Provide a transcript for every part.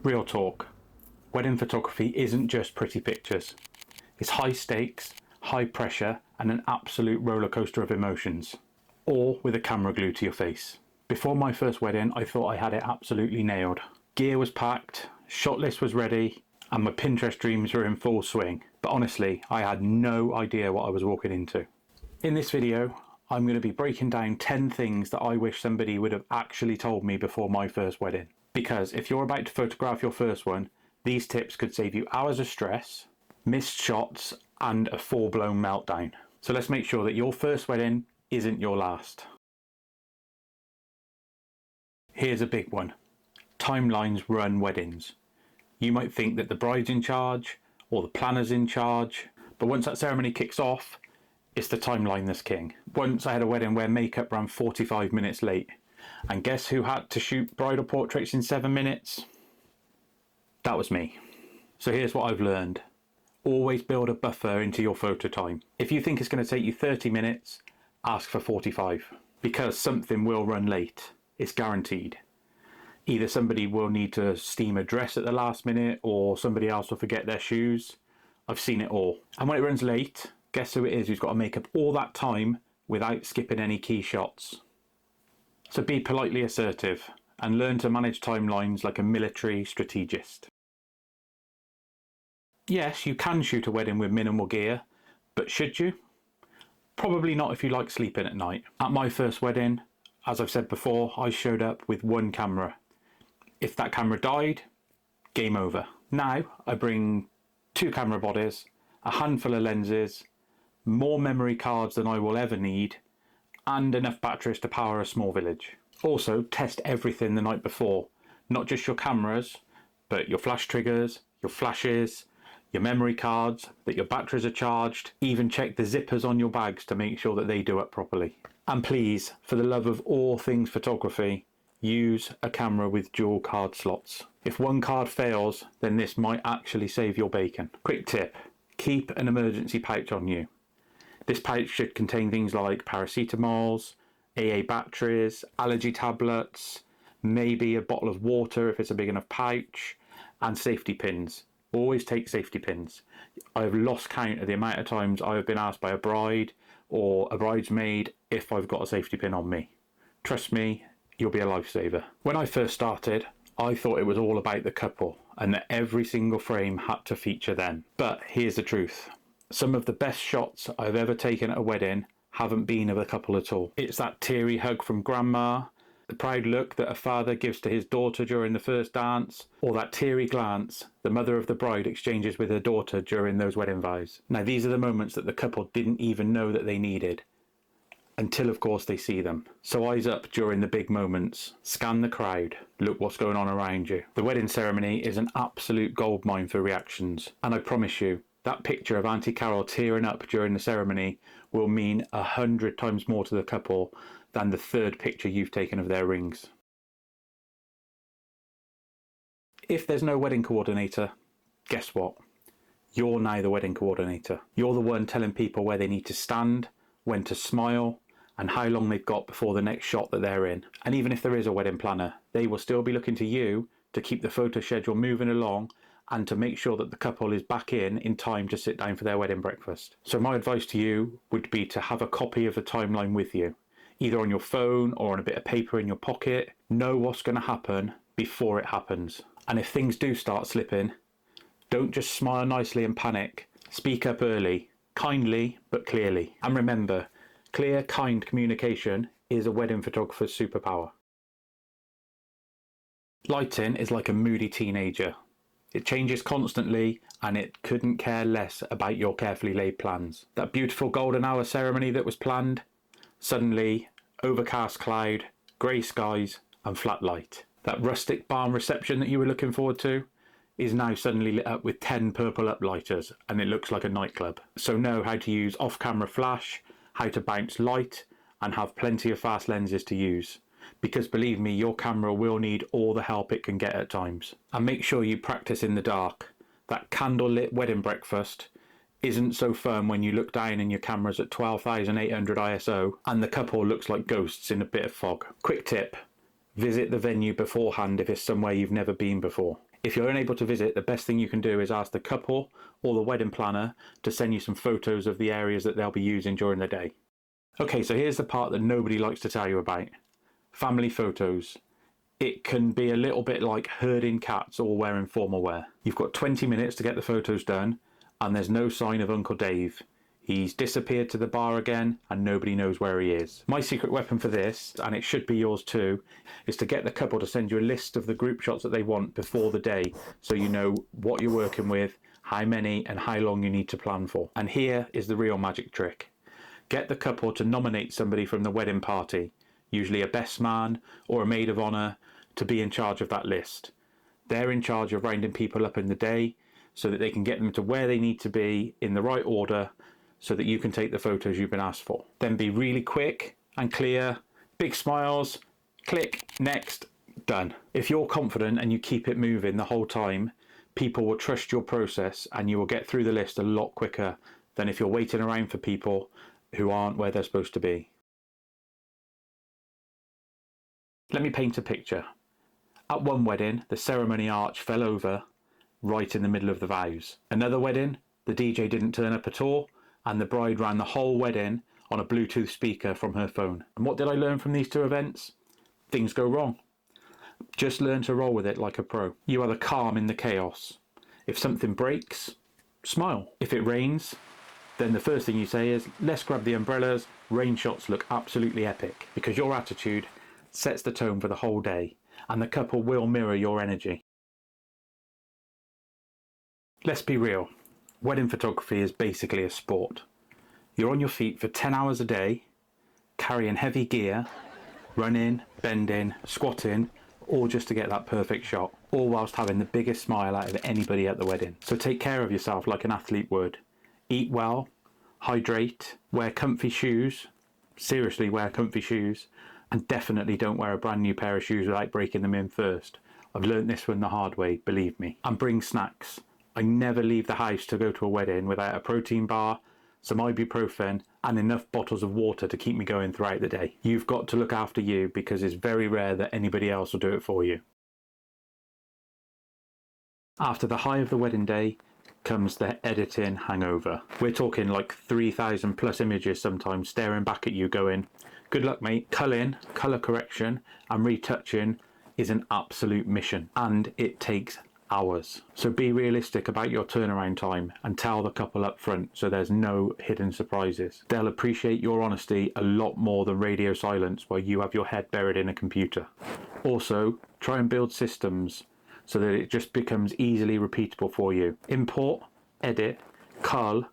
Real talk, wedding photography isn't just pretty pictures. It's high stakes, high pressure, and an absolute roller coaster of emotions, all with a camera glued to your face. Before my first wedding, I thought I had it absolutely nailed. Gear was packed, shot list was ready, and my Pinterest dreams were in full swing. But honestly, I had no idea what I was walking into. In this video, I'm going to be breaking down 10 things that I wish somebody would have actually told me before my first wedding. Because if you're about to photograph your first one, these tips could save you hours of stress, missed shots, and a full-blown meltdown. So let's make sure that your first wedding isn't your last. Here's a big one. Timelines run weddings. You might think that the bride's in charge or the planner's in charge, but once that ceremony kicks off, it's the timeline that's king. Once I had a wedding where makeup ran 45 minutes late, and guess who had to shoot bridal portraits in 7 minutes? That was me. So here's what I've learned. Always build a buffer into your photo time. If you think it's going to take you 30 minutes, ask for 45, because something will run late. It's guaranteed. Either somebody will need to steam a dress at the last minute, or somebody else will forget their shoes. I've seen it all. And when it runs late, guess who it is who's got to make up all that time without skipping any key shots? So be politely assertive and learn to manage timelines like a military strategist. Yes, you can shoot a wedding with minimal gear, but should you? Probably not if you like sleeping at night. At my first wedding, as I've said before, I showed up with one camera. If that camera died, game over. Now I bring 2 camera bodies, a handful of lenses, more memory cards than I will ever need, and enough batteries to power a small village. Also, test everything the night before, not just your cameras, but your flash triggers, your flashes, your memory cards, that your batteries are charged. Even check the zippers on your bags to make sure that they do it properly. And please, for the love of all things photography, use a camera with dual card slots. If one card fails, then this might actually save your bacon. Quick tip, keep an emergency pouch on you. This pouch should contain things like paracetamols, AA batteries, allergy tablets, maybe a bottle of water if it's a big enough pouch, and safety pins. Always take safety pins. I've lost count of the amount of times I've been asked by a bride or a bridesmaid if I've got a safety pin on me. Trust me, you'll be a lifesaver. When I first started, I thought it was all about the couple and that every single frame had to feature them. But here's the truth. Some of the best shots I've ever taken at a wedding haven't been of a couple at all. It's that teary hug from grandma, the proud look that a father gives to his daughter during the first dance, or that teary glance the mother of the bride exchanges with her daughter during those wedding vows. Now these are the moments that the couple didn't even know that they needed, until of course they see them. So eyes up during the big moments, scan the crowd, look what's going on around you. The wedding ceremony is an absolute goldmine for reactions, and I promise you, that picture of Auntie Carol tearing up during the ceremony will mean 100 times more to the couple than the third picture you've taken of their rings. If there's no wedding coordinator, guess what? You're now the wedding coordinator. You're the one telling people where they need to stand, when to smile, and how long they've got before the next shot that they're in. And even if there is a wedding planner, they will still be looking to you to keep the photo schedule moving along and to make sure that the couple is back in time to sit down for their wedding breakfast. So my advice to you would be to have a copy of the timeline with you, either on your phone or on a bit of paper in your pocket. Know what's going to happen before it happens. And if things do start slipping, don't just smile nicely and panic. Speak up early, kindly but clearly. And remember, clear, kind communication is a wedding photographer's superpower. Lighting is like a moody teenager. It changes constantly and it couldn't care less about your carefully laid plans. That beautiful golden hour ceremony that was planned, suddenly overcast cloud, grey skies and flat light. That rustic barn reception that you were looking forward to is now suddenly lit up with 10 purple uplighters and it looks like a nightclub. So know how to use off-camera flash, how to bounce light, and have plenty of fast lenses to use. Because believe me, your camera will need all the help it can get at times. And make sure you practice in the dark. That candle-lit wedding breakfast isn't so fun when you look down and your camera's at 12,800 ISO and the couple looks like ghosts in a bit of fog. Quick tip, visit the venue beforehand if it's somewhere you've never been before. If you're unable to visit, the best thing you can do is ask the couple or the wedding planner to send you some photos of the areas that they'll be using during the day. Okay, so here's the part that nobody likes to tell you about. Family photos. It can be a little bit like herding cats all wearing formal wear. You've got 20 minutes to get the photos done, and there's no sign of Uncle Dave. He's disappeared to the bar again and nobody knows where he is. My secret weapon for this, and it should be yours too, is to get the couple to send you a list of the group shots that they want before the day, so you know what you're working with, how many and how long you need to plan for. And here is the real magic trick. Get the couple to nominate somebody from the wedding party, usually a best man or a maid of honour, to be in charge of that list. They're in charge of rounding people up in the day so that they can get them to where they need to be in the right order, so that you can take the photos you've been asked for. Then be really quick and clear, big smiles, click, next, done. If you're confident and you keep it moving the whole time, people will trust your process and you will get through the list a lot quicker than if you're waiting around for people who aren't where they're supposed to be. Let me paint a picture. At one wedding, the ceremony arch fell over right in the middle of the vows. Another wedding, the DJ didn't turn up at all, and the bride ran the whole wedding on a Bluetooth speaker from her phone. And what did I learn from these two events? Things go wrong. Just learn to roll with it like a pro. You are the calm in the chaos. If something breaks, smile. If it rains, then the first thing you say is, let's grab the umbrellas, rain shots look absolutely epic, because your attitude sets the tone for the whole day, and the couple will mirror your energy. Let's be real. Wedding photography is basically a sport. You're on your feet for 10 hours a day, carrying heavy gear, running, bending, squatting, all just to get that perfect shot, all whilst having the biggest smile out of anybody at the wedding. So take care of yourself like an athlete would. Eat well, hydrate, wear comfy shoes, seriously wear comfy shoes, and definitely don't wear a brand new pair of shoes without breaking them in first. I've learnt this one the hard way, believe me. And bring snacks. I never leave the house to go to a wedding without a protein bar, some ibuprofen, and enough bottles of water to keep me going throughout the day. You've got to look after you, because it's very rare that anybody else will do it for you. After the high of the wedding day comes the editing hangover. We're talking like 3,000 plus images sometimes staring back at you going, good luck mate. Culling, colour correction and retouching is an absolute mission, and it takes hours. So be realistic about your turnaround time and tell the couple up front so there's no hidden surprises. They'll appreciate your honesty a lot more than radio silence while you have your head buried in a computer. Also, try and build systems so that it just becomes easily repeatable for you. Import, edit, cull,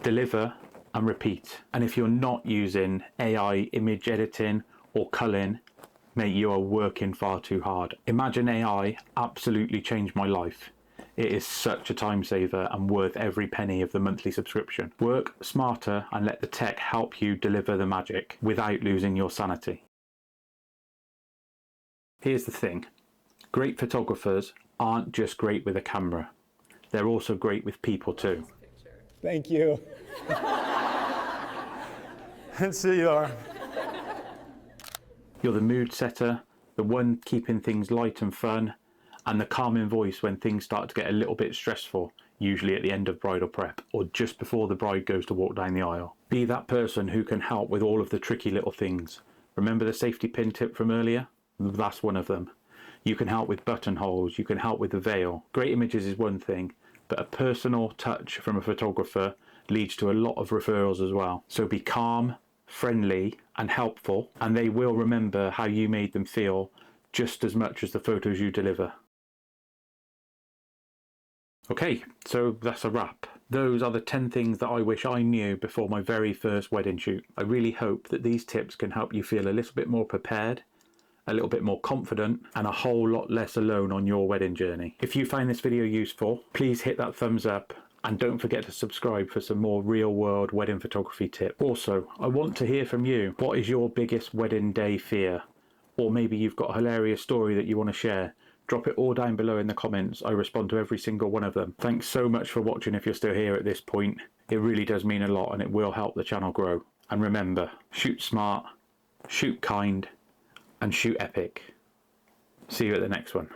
deliver and repeat. And if you're not using AI image editing or culling, mate, you are working far too hard. Imagine AI absolutely changed my life. It is such a time saver and worth every penny of the monthly subscription. Work smarter and let the tech help you deliver the magic without losing your sanity. Here's the thing. Great photographers aren't just great with a camera. They're also great with people too. Thank you. And so you are. You're the mood setter, the one keeping things light and fun, and the calming voice when things start to get a little bit stressful, usually at the end of bridal prep or just before the bride goes to walk down the aisle. Be that person who can help with all of the tricky little things. Remember the safety pin tip from earlier? That's one of them. You can help with buttonholes, you can help with the veil. Great images is one thing, but a personal touch from a photographer leads to a lot of referrals as well. So be calm, friendly and helpful, and they will remember how you made them feel just as much as the photos you deliver. Okay, so that's a wrap. Those are the 10 things that I wish I knew before my very first wedding shoot. I really hope that these tips can help you feel a little bit more prepared, a little bit more confident, and a whole lot less alone on your wedding journey. If you find this video useful, please hit that thumbs up. And don't forget to subscribe for some more real-world wedding photography tips. Also, I want to hear from you. What is your biggest wedding day fear? Or maybe you've got a hilarious story that you want to share. Drop it all down below in the comments. I respond to every single one of them. Thanks so much for watching if you're still here at this point. It really does mean a lot and it will help the channel grow. And remember, shoot smart, shoot kind, and shoot epic. See you at the next one.